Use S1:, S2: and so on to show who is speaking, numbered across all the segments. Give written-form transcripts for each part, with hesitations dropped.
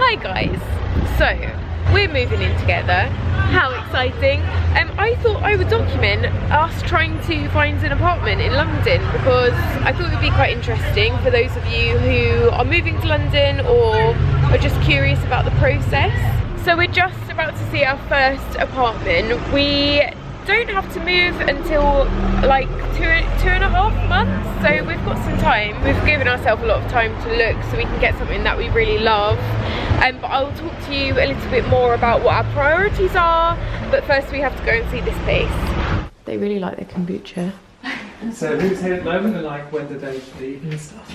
S1: Hi guys, so we're moving in together. How exciting. I thought I would document us trying to find an apartment in London because I thought it would be quite interesting for those of you who are moving to London or are just curious about the process. So we're just about to see our first apartment. We don't have to move until like two and a half months, so we've got some time. We've given ourselves a lot of time to look so we can get something that we really love. But I will talk to you a little bit more about what our priorities are, but first we have to go and see this place. They really like their kombucha.
S2: So who's here at the moment and like when do they leave and stuff?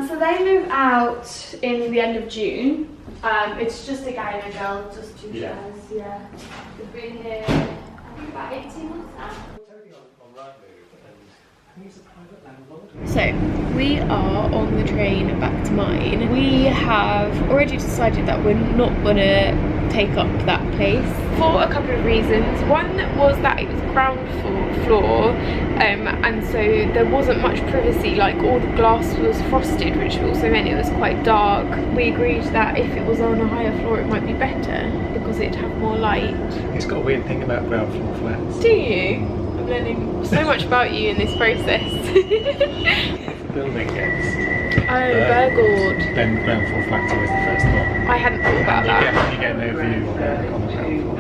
S3: So they move out in the end of June. It's just a guy and a girl, just two shares, yeah. They've been here, I think about 18 months now.
S1: So we are on the train back to mine. We have already decided that we're not gonna take up that place for a couple of reasons. One was that it was ground floor and so there wasn't much privacy, like all the glass was frosted, which also meant it was quite dark. We agreed that if it was on a higher floor it might be better because it'd have more light.
S2: It's got a weird thing about ground floor flats.
S1: Do you? I'm learning so much about you in this process.
S2: The building gets
S1: burgled.
S2: Then the ground floor flat's always the first one.
S1: I hadn't thought about that.
S2: You get no view on the ground floor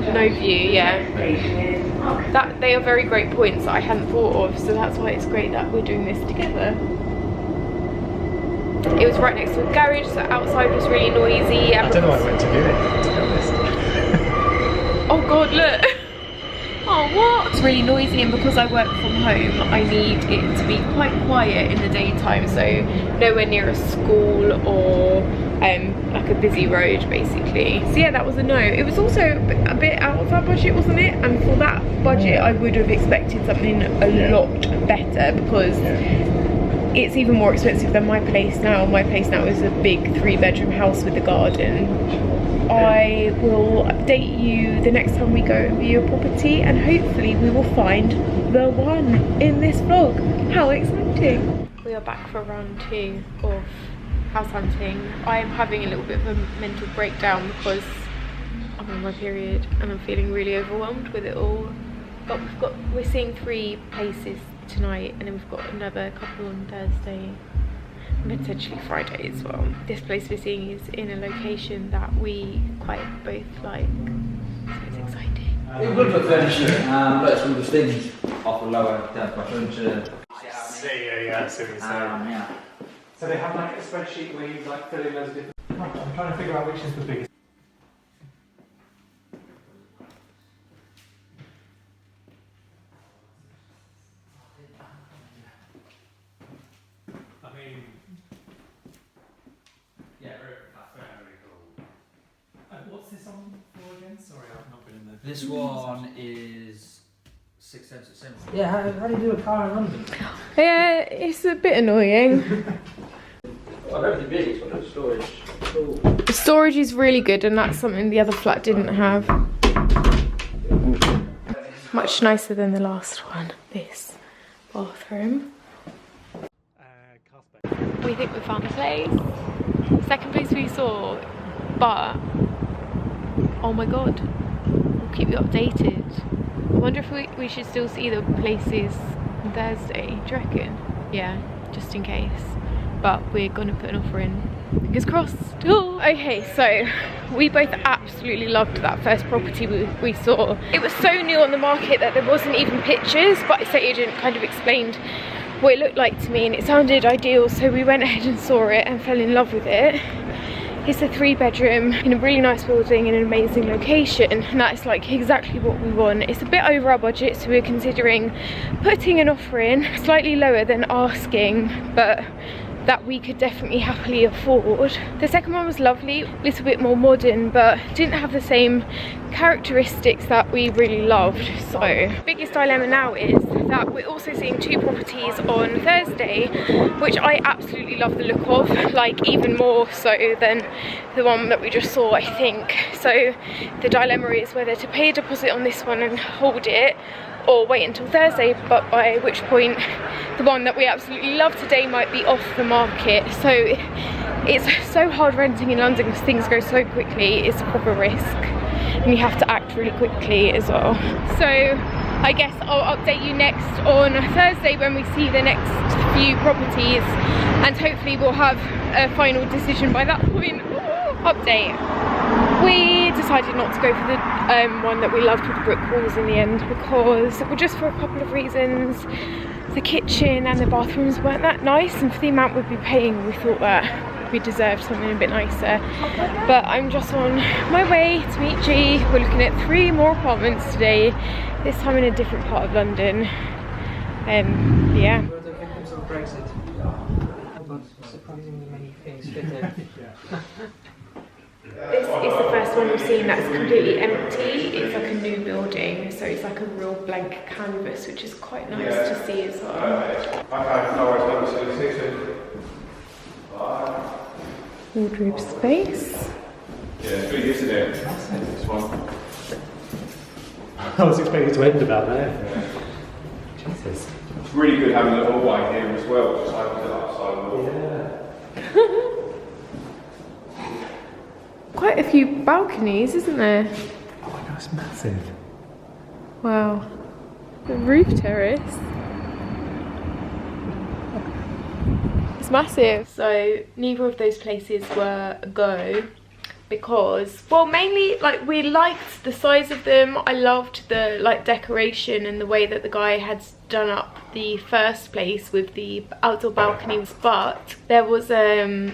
S2: flat.
S1: No view, yeah. That they are very great points that I hadn't thought of, so that's why it's great that we're doing this together. It was right next to a garage, so outside was really noisy.
S2: I don't know why I went to do it, to be honest.
S1: Oh god, look! Oh, what? It's really noisy, and because I work from home, I need it to be quite quiet in the daytime, so nowhere near a school or like a busy road, basically. So yeah, that was a no. It was also a bit out of our budget, wasn't it? And for that budget, I would have expected something a lot better because it's even more expensive than my place now. My place now is a big 3-bedroom house with a garden. I will update you the next time we go and view a property, and hopefully we will find the one in this vlog. How exciting! We are back for round 2 of house hunting. I am having a little bit of a mental breakdown because I'm on my period and I'm feeling really overwhelmed with it all. But we're seeing 3 places tonight, and then we've got another couple on Thursday. Potentially Friday as well. This place we're seeing is in a location that we quite both like, so it's exciting.
S4: It would look furniture, but it's one of the things off the lower down by furniture.
S2: Yeah, I see what you're saying.
S4: Yeah.
S2: So they have like a spreadsheet where you like fill in loads of different... I'm trying to figure out which is the biggest. I mean...
S4: Yeah,
S2: very cool. What's this on for again? Sorry, I've not been in there.
S4: this one is 6 cents a cent. Yeah, how do you do a car in London?
S1: Yeah, it's a bit annoying.
S4: Well, everything big, it's got no storage. Cool.
S1: The storage is really good, and that's something the other flat didn't have. Much nicer than the last one. This bathroom. We think we found a place. Second place we saw, but oh my god, we'll keep you updated. I wonder if we should still see the places on Thursday. Do you reckon? Yeah, just in case. But we're gonna put an offer in. Fingers crossed. Oh. Okay, so we both absolutely loved that first property we saw. It was so new on the market that there wasn't even pictures, but estate agent kind of explained what it looked like to me and it sounded ideal, so we went ahead and saw it and fell in love with it. It's a 3-bedroom in a really nice building in an amazing location, and that's like exactly what we want. It's a bit over our budget, so we're considering putting an offer in slightly lower than asking, but that we could definitely happily afford. The second one was lovely, a little bit more modern, but didn't have the same characteristics that we really loved. So the biggest dilemma now is that we're also seeing 2 properties on Thursday, which I absolutely love the look of, like even more so than the one that we just saw, I think. So the dilemma is whether to pay a deposit on this one and hold it, or wait until Thursday, but by which point the one that we absolutely love today might be off the market. So it's so hard renting in London because things go so quickly. It's a proper risk and you have to act really quickly as well. So I guess I'll update you next on Thursday when we see the next few properties, and hopefully we'll have a final decision by that point. Update. We decided not to go for the one that we loved with the brick walls in the end because, well, just for a couple of reasons. The kitchen and the bathrooms weren't that nice, and for the amount we'd be paying we thought that we deserved something a bit nicer. But I'm just on my way to meet G. We're looking at 3 more apartments today, this time in a different part of London. Yeah.
S4: We're the victims of Brexit. But surprisingly many things fit in.
S1: This is the first one we've seen that's completely empty. It's like a new building, so it's like a real blank canvas, which is quite nice to see as well. Wardrobe space.
S5: Yeah, it's good, isn't it? This one.
S2: I was expecting to end about that. Jesus.
S5: It's really good having a hallway here as well, just opens it up so well.
S2: Yeah.
S1: Quite a few balconies, isn't there?
S2: Oh my god, it's massive.
S1: Wow. The roof terrace. It's massive. So neither of those places were a go because, well, mainly like we liked the size of them. I loved the like decoration and the way that the guy had done up the first place with the outdoor balconies, but there was a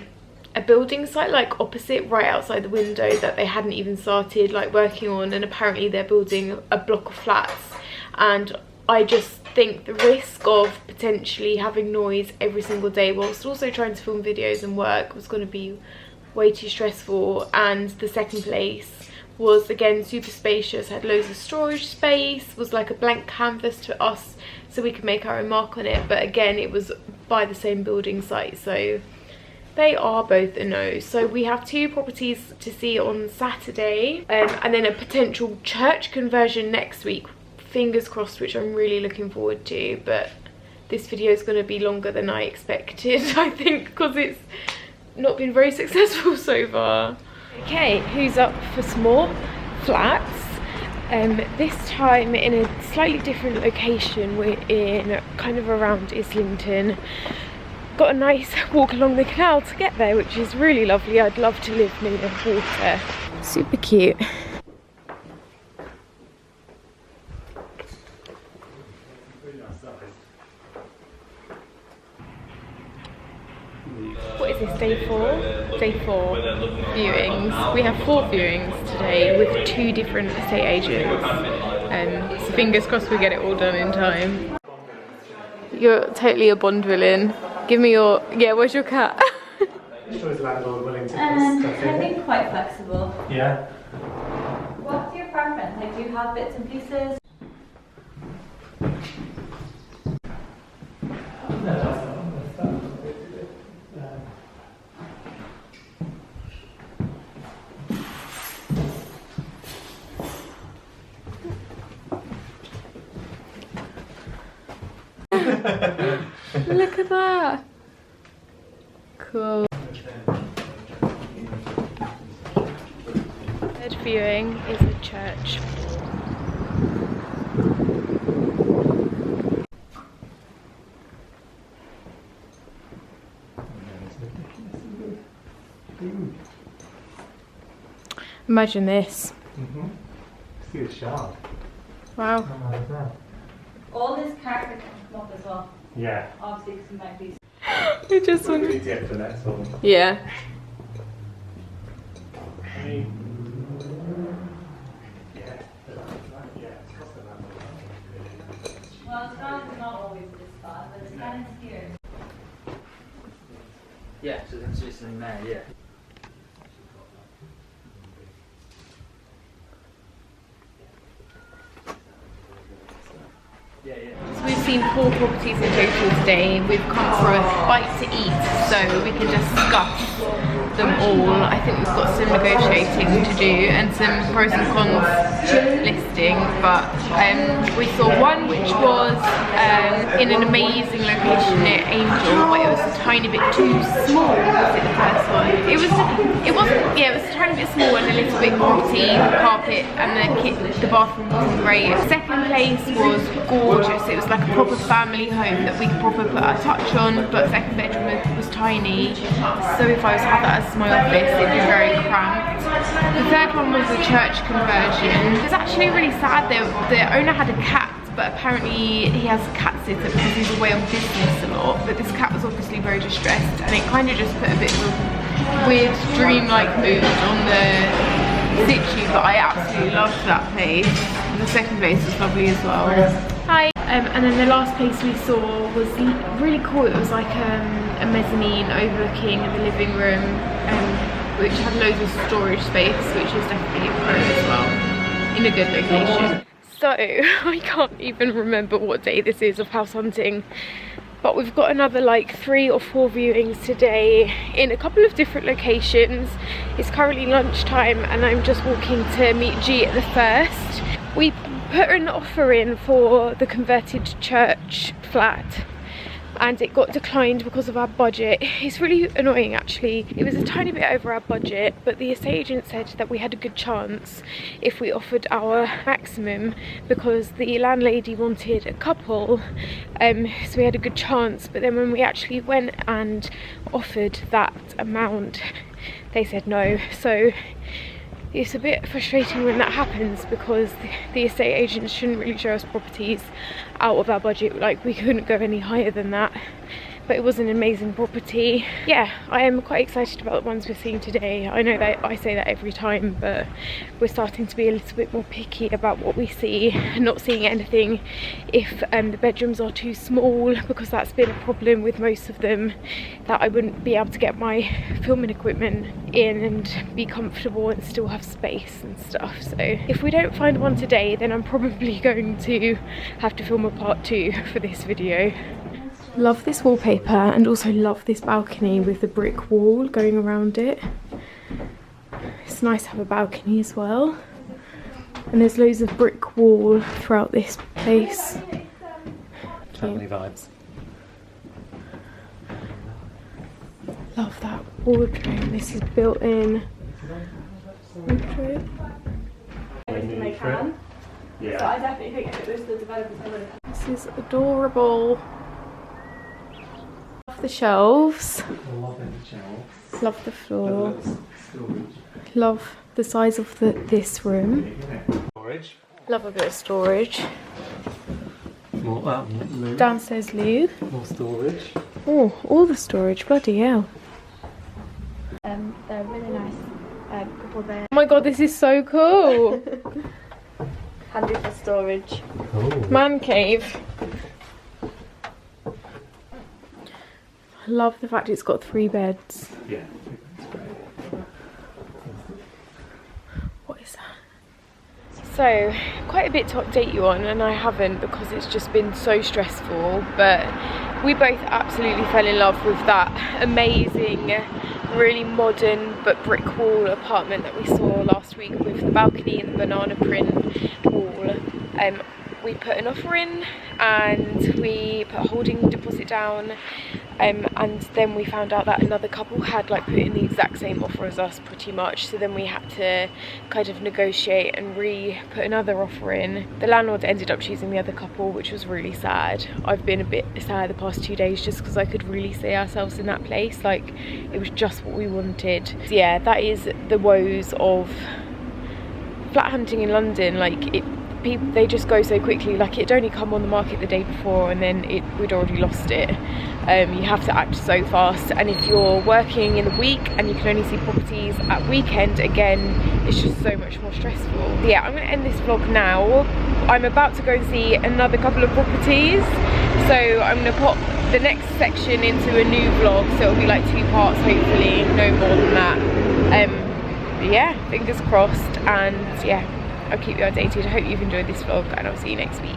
S1: building site like opposite, right outside the window, that they hadn't even started like working on, and apparently they're building a block of flats, and I just think the risk of potentially having noise every single day whilst also trying to film videos and work was going to be way too stressful. And the second place was again super spacious, had loads of storage space, was like a blank canvas to us so we could make our own mark on it, but again it was by the same building site, so they are both a no. So we have 2 properties to see on Saturday, and then a potential church conversion next week, fingers crossed, which I'm really looking forward to. But this video is going to be longer than I expected, I think, because it's not been very successful so far. Okay, who's up for some more flats? This time in a slightly different location. We're in kind of around Islington. Got a nice walk along the canal to get there, which is really lovely. I'd love to live near the water. Super cute. What is this, day 4? Day 4 viewings. We have 4 viewings today with 2 different estate agents. So fingers crossed we get it all done in time. You're totally a Bond villain. Give me your... Yeah, where's your cat?
S2: Is landlord willing to put stuff in?
S6: I think quite flexible.
S2: Yeah.
S6: What's your preference? Like, do you have bits and pieces?
S1: Look at that. Cool. Third viewing is a church. Imagine this.
S2: See it's sharp.
S1: Wow.
S2: How nice is that?
S6: All this carpet can come up as well.
S2: Yeah.
S6: Obviously, because you might be.
S1: I just want
S2: Really dip for that sort.
S1: Yeah.
S2: I mean, yeah, it's cost of that.
S6: Well, it's not always this spot, but it's kind of here.
S4: Yeah, so that's just in there, yeah. Yeah, yeah.
S1: So we've seen 4 properties in total today. We've come for a bite to eat, so we can discuss them all. I think we've got some negotiating to do and some pros and cons listing, but we saw one which was in an amazing location near Angel, but it was a tiny bit too small. Was it the first one? It was a tiny bit small and a little bit gritty. The carpet and the bathroom wasn't great. Second place was gorgeous. It was like a proper family home that we could proper put our touch on, but second bedroom was tiny, so if I was to have that as my office, it'd be very cramped. The third one was a church conversion. It was actually really sad. The owner had a cat, but apparently he has a cat sitter because he's away on business a lot, but this cat was obviously very distressed, and it kind of just put a bit of a weird dreamlike mood on the situ, but I absolutely loved that place. And the second place was lovely as well. Hi. And then the last place we saw was really cool. It was like a mezzanine overlooking the living room, which had loads of storage space, which is definitely a pro as well, in a good location. So I can't even remember what day this is of house hunting, but we've got another like 3 or 4 viewings today in a couple of different locations. It's currently lunchtime and I'm just walking to meet G at the first. We put an offer in for the converted church flat and it got declined because of our budget. It's really annoying actually. It was a tiny bit over our budget, but the estate agent said that we had a good chance if we offered our maximum because the landlady wanted a couple, so we had a good chance. But then when we actually went and offered that amount, they said no. So it's a bit frustrating when that happens because the estate agents shouldn't really show us properties out of our budget. Like, we couldn't go any higher than that, but it was an amazing property. Yeah, I am quite excited about the ones we're seeing today. I know that I say that every time, but we're starting to be a little bit more picky about what we see and not seeing anything if the bedrooms are too small, because that's been a problem with most of them, that I wouldn't be able to get my filming equipment in and be comfortable and still have space and stuff. So if we don't find one today, then I'm probably going to have to film a part 2 for this video. Love this wallpaper and also love this balcony with the brick wall going around it. It's nice to have a balcony as well. And there's loads of brick wall throughout this place.
S2: Family vibes.
S1: Love that wardrobe. This is built in wardrobe.
S6: Everything they can.
S5: Yeah.
S6: So I definitely think it was the developers.
S1: This is adorable. Love the shelves.
S2: Loving the shelves.
S1: Love the floor.
S5: Storage.
S1: Love the size of this room.
S2: Storage.
S1: Love a bit of storage.
S2: More loo.
S1: Downstairs loo.
S2: More storage.
S1: Oh, all the storage, bloody hell.
S6: They're really nice. Couple there.
S1: Oh my god, this is so cool.
S6: Handy for storage.
S2: Cool.
S1: Man cave. I love the fact it's got 3 beds.
S2: Yeah. That's great.
S1: What is that? So, quite a bit to update you on, and I haven't because it's just been so stressful, but we both absolutely fell in love with that amazing, really modern but brick wall apartment that we saw last week with the balcony and the banana print wall. We put an offer in and we put a holding deposit down, and then we found out that another couple had like put in the exact same offer as us pretty much, so then we had to kind of negotiate and put another offer in. The landlord ended up choosing the other couple, which was really sad. I've been a bit sad the past 2 days just because I could really see ourselves in that place. Like, it was just what we wanted. So yeah, that is the woes of flat hunting in London. Like, they just go so quickly. Like, it'd only come on the market the day before and then we'd already lost it. You have to act so fast, and if you're working in the week and you can only see properties at weekend, again, it's just so much more stressful. Yeah, I'm going to end this vlog now. I'm about to go and see another couple of properties, so I'm going to pop the next section into a new vlog, so it'll be like 2 parts hopefully, no more than that. But yeah, fingers crossed, and yeah, I'll keep you updated. I hope you've enjoyed this vlog and I'll see you next week.